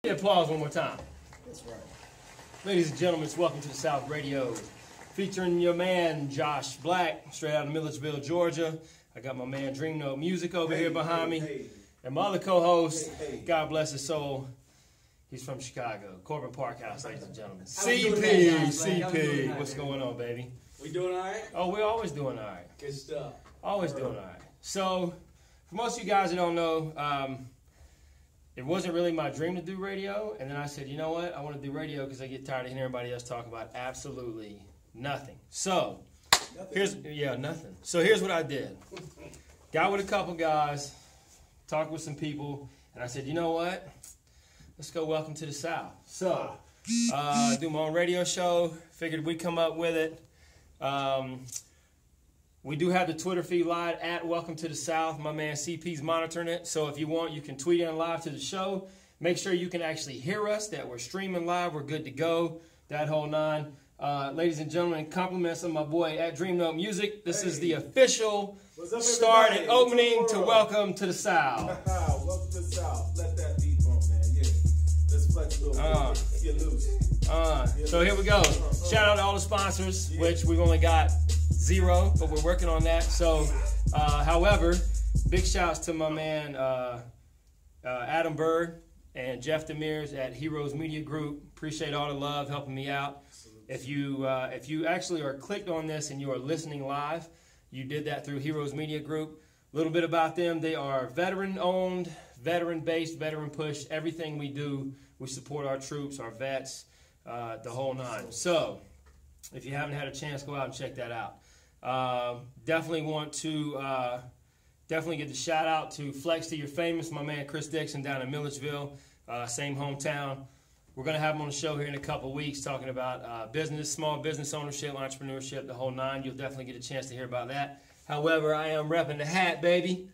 Applause one more time. That's right. Ladies and gentlemen, it's Welcome to the South Radio, featuring your man Josh Black, straight out of Millersville, Georgia. I got my man Dream Note Music over here behind me, and my other co-host, God bless his soul, he's from Chicago, Corbin Park House, ladies and gentlemen. CP, what's going on, baby? We doing all right? Oh, we're always doing all right. Good stuff. Always doing all right. So, for most of you guys that don't know, it wasn't really my dream to do radio, and then I said, you know what, I want to do radio because I get tired of hearing everybody else talk about absolutely nothing. So, nothing. So here's what I did. Got with a couple guys, talked with some people, and I said, you know what, let's go Welcome to the South. So, do my own radio show, figured we'd come up with it. We do have the Twitter feed live at Welcome to the South. My man CP's monitoring it. So if you want, you can tweet in live to the show. Make sure you can actually hear us, that we're streaming live. We're good to go. That whole nine. Ladies and gentlemen, compliments on my boy at Dream Note Music. This is the official start and opening to Welcome to the South. Welcome to the South. Let that beat bump, man. Yeah. Let's flex a little bit. Get loose. So here we go. Shout out to all the sponsors, which we've only got 0, but we're working on that. So, however, big shouts to my man Adam Bird and Jeff Demirs at Heroes Media Group. Appreciate all the love, helping me out. If you actually are clicked on this and you are listening live, you did that through Heroes Media Group. A little bit about them: they are veteran-owned, veteran-based, veteran-pushed. Everything we do, we support our troops, our vets, the whole nine. So, if you haven't had a chance, go out and check that out. Definitely want to definitely get the shout out to Flex to Your Famous, my man Chris Dixon down in Millersville, same hometown. We're going to have him on the show here in a couple weeks talking about business, small business ownership, entrepreneurship, the whole nine. You'll definitely get a chance to hear about that. However, I am repping the hat, baby.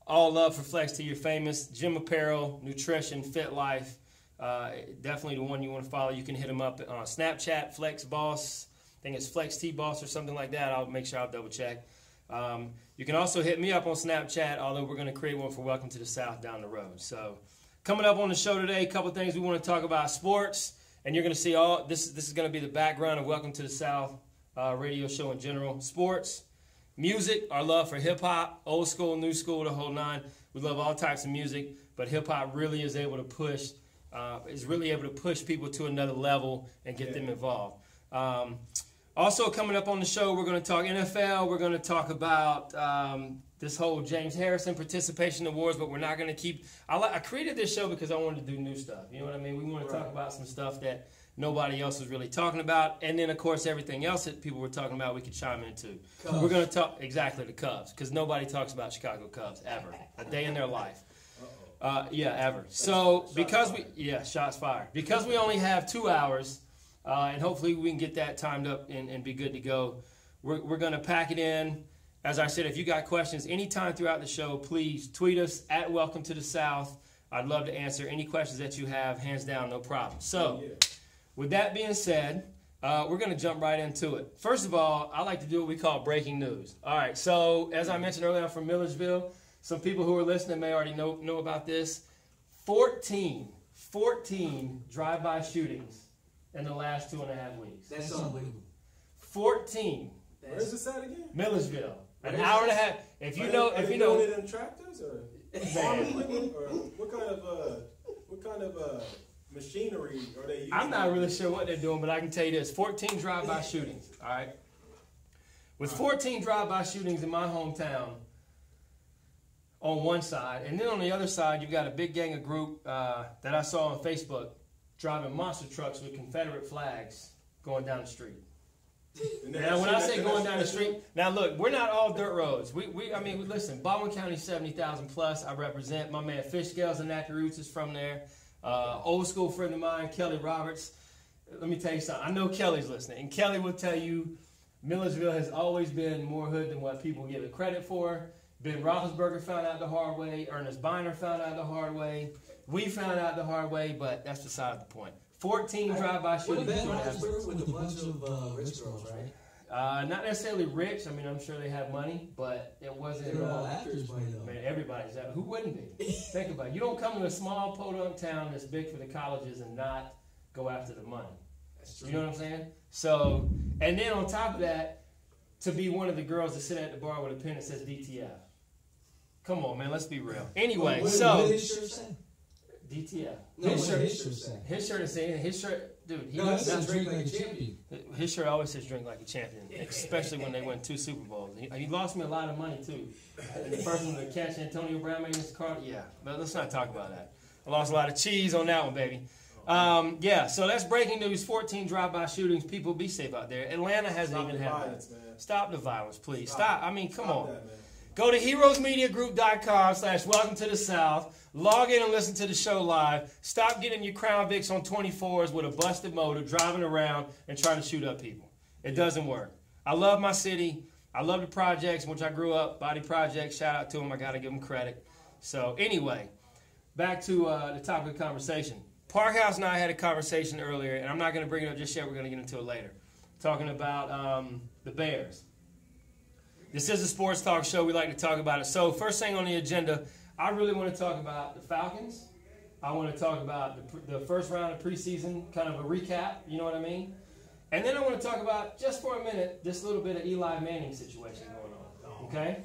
All love for Flex to Your Famous, gym apparel, nutrition, fit life. Definitely the one you want to follow. You can hit him up on Snapchat, Flex Boss. I think it's Flex T-Boss or something like that. I'll make sure I'll double check. You can also hit me up on Snapchat, although we're going to create one for Welcome to the South down the road. So coming up on the show today, a couple of things we want to talk about: sports, and you're going to see all this is going to be the background of Welcome to the South radio show in general. Sports, music, our love for hip-hop, old school, new school, the whole nine. We love all types of music, but hip-hop really is able to push people to another level and get them involved. Also coming up on the show, we're going to talk NFL. We're going to talk about this whole James Harrison Participation Awards, but we're not going to keep... I created this show because I wanted to do new stuff. You know what I mean? We want to talk about some stuff that nobody else is really talking about. And then, of course, everything else that people were talking about, we could chime into. Cubs. We're going to talk... Exactly, the Cubs. Because nobody talks about Chicago Cubs, ever. A day in their life. Ever. So, because we... Yeah, shots fired. Because we only have 2 hours... and hopefully we can get that timed up and be good to go. We're going to pack it in. As I said, if you got questions anytime throughout the show, please tweet us at Welcome to the South. I'd love to answer any questions that you have, hands down, no problem. So, with that being said, we're going to jump right into it. First of all, I like to do what we call breaking news. All right, so as I mentioned earlier, I'm from Millersville. Some people who are listening may already know about this. 14 drive-by shootings in the last 2.5 weeks. That's unbelievable. 14. Where is this at again? Millersville. An hour and a half. If you know, them tractors or farm equipment, or what kind of machinery are they using? I'm not really sure what they're doing, but I can tell you this: 14 drive-by shootings. All right. With 14 drive-by shootings in my hometown, on one side, and then on the other side, you've got a big gang of group that I saw on Facebook driving monster trucks with Confederate flags going down the street. Now, when I say going down the street, now look, we're not all dirt roads. I mean, listen, Baldwin County 70,000 plus. I represent. My man Fish Scales and Nappy Roots is from there. Old school friend of mine, Kelly Roberts. Let me tell you something. I know Kelly's listening, and Kelly will tell you Millersville has always been more hood than what people give it credit for. Ben Roethlisberger found out the hard way. Ernest Biner found out the hard way. We found out the hard way, but that's beside the point. 14 drive-by shootings. Ben Roethlisberger with a bunch of rich girls, right? Not necessarily rich. I mean, I'm sure they have money, but it wasn't. They were all after his money, though. Man, everybody's out. Who wouldn't be? Think about it. You don't come to a small podunk town that's big for the colleges and not go after the money. That's true. You know what I'm saying? So, and then on top of that, to be one of the girls that sit at the bar with a pen that says DTF. Come on, man. Let's be real. Anyway, what so did his shirt say? DTF. No, his what shirt. did his shirt say? His shirt is saying. His shirt, dude. He No, it does says drink like a champion. His shirt always says drink like a champion, especially when they win 2 Super Bowls. He lost me a lot of money, too. And the first one to catch Antonio Brown made this card, yeah. But let's not talk about that. I lost a lot of cheese on that one, baby. Yeah, so that's breaking news. 14 drive-by shootings. People, be safe out there. Atlanta hasn't even had violence, man. Stop the violence, please. Stop. I mean, come on. That, man. Go to heroesmediagroup.com/welcome2the South. Log in and listen to the show live. Stop getting your Crown Vics on 24s with a busted motor, driving around and trying to shoot up people. It doesn't work. I love my city. I love the projects in which I grew up. Body Projects, shout out to them. I got to give them credit. So anyway, back to the topic of conversation. Parkhouse and I had a conversation earlier, and I'm not going to bring it up just yet. We're going to get into it later. Talking about the Bears. This is a sports talk show. We like to talk about it. So first thing on the agenda, I really want to talk about the Falcons. I want to talk about the first round of preseason, kind of a recap, you know what I mean? And then I want to talk about, just for a minute, this little bit of Eli Manning situation going on, okay?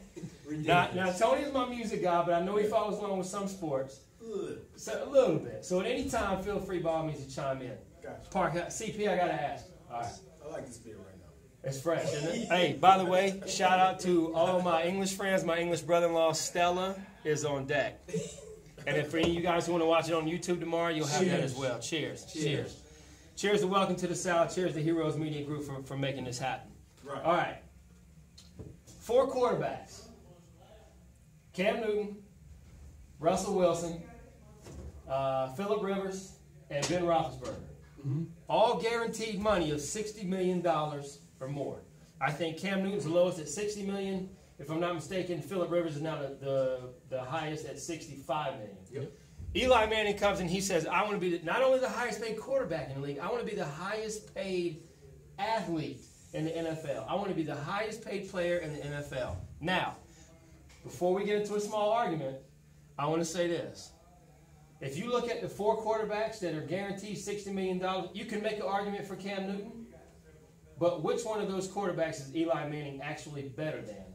Now Tony's my music guy, but I know he follows along with some sports. So, a little bit. So at any time, feel free by all means to chime in. Gotcha. CP, I got to ask. All right. I like this beer right now. It's fresh, isn't it? Hey, by the way, shout out to all my English friends. My English brother-in-law, Stella, is on deck. And if any of you guys want to watch it on YouTube tomorrow, you'll have that as well. Cheers. Cheers. Cheers to Welcome to the South. Cheers to Heroes Media Group for making this happen. Right. All right. 4 quarterbacks. Cam Newton, Russell Wilson, Phillip Rivers, and Ben Roethlisberger. Mm-hmm. All guaranteed money of $60 million or more. I think Cam Newton's the lowest at $60 million. If I'm not mistaken, Phillip Rivers is now the highest at $65 million. Yep. Eli Manning comes and he says, I want to be not only the highest paid quarterback in the league, I want to be the highest paid athlete in the NFL. I want to be the highest paid player in the NFL. Now, before we get into a small argument, I want to say this. If you look at the 4 quarterbacks that are guaranteed $60 million, you can make an argument for Cam Newton. But which one of those quarterbacks is Eli Manning actually better than?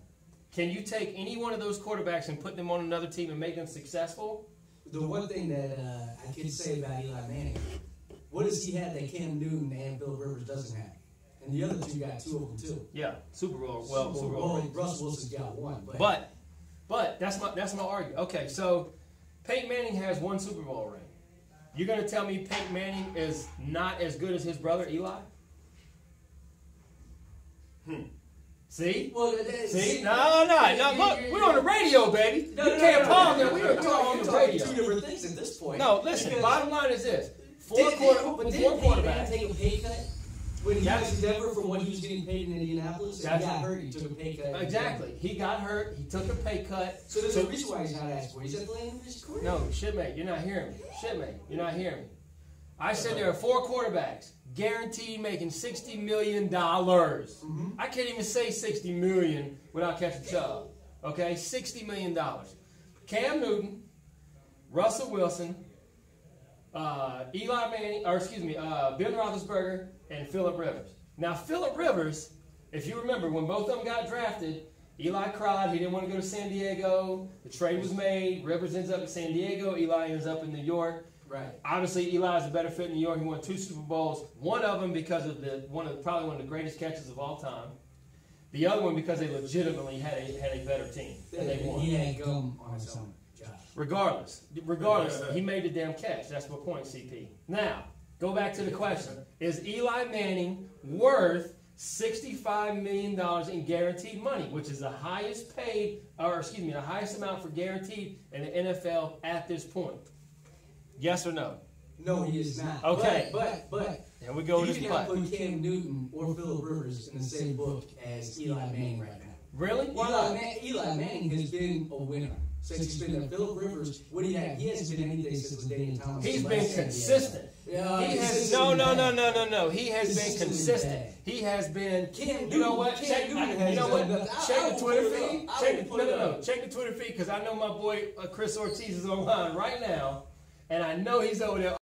Can you take any one of those quarterbacks and put them on another team and make them successful? The one thing that I can say about Eli Manning, what does he have that Cam Newton and Phillip Rivers doesn't have? And the other 2 got 2 of them too. Yeah, Super Bowl. Well, Super Bowl. Russ Wilson's got 1. But that's my argument. Okay, so Peyton Manning has 1 Super Bowl ring. You're going to tell me Peyton Manning is not as good as his brother Eli? See? Well, See? No. Look, we're on the radio, baby. You can't pause there. We are talking on the radio. 2 different things at this point. No, listen. Bottom line is this: 4 quarterbacks. Manning take a pay cut when he was in Denver from what he was getting paid in Indianapolis? He got hurt. He took a pay cut. Exactly. He got hurt. He took a pay cut. So there's a reason why he's not asked for. He's at the lane of his career. No, shitmate, you're not hearing me. Shitmate, you're not hearing me. I said there are 4 quarterbacks guaranteed making $60 million. Mm-hmm. I can't even say $60 million without catching Chubb. Okay, $60 million. Cam Newton, Russell Wilson, Eli Manning, Ben Roethlisberger, and Phillip Rivers. Now, Phillip Rivers, if you remember, when both of them got drafted, Eli cried. He didn't want to go to San Diego. The trade was made. Rivers ends up in San Diego. Eli ends up in New York. Right. Obviously, Eli is a better fit in New York. He won 2 Super Bowls. One of them because of probably one of the greatest catches of all time. The other one because they legitimately had a better team and they won. He had gum on his helmet, Josh. Regardless, he made the damn catch. That's my point, CP. Now, go back to the question: is Eli Manning worth $65 million in guaranteed money, which is the highest the highest amount for guaranteed in the NFL at this point? Yes or no? No, he is not. Okay. But here we go with this you cannot put Cam Newton or Phillip Rivers in the same book as Eli Manning right now. Really? Eli Manning has been a winner. since he's been there. Phillip Rivers, what he hasn't been anything since Daniel Thomas. He's been consistent. Yeah, He has no. He has been consistent. He has been. You know what? Check the Twitter feed. Check the Twitter feed because I know my boy Chris Ortiz is online right now, and I know he's over there.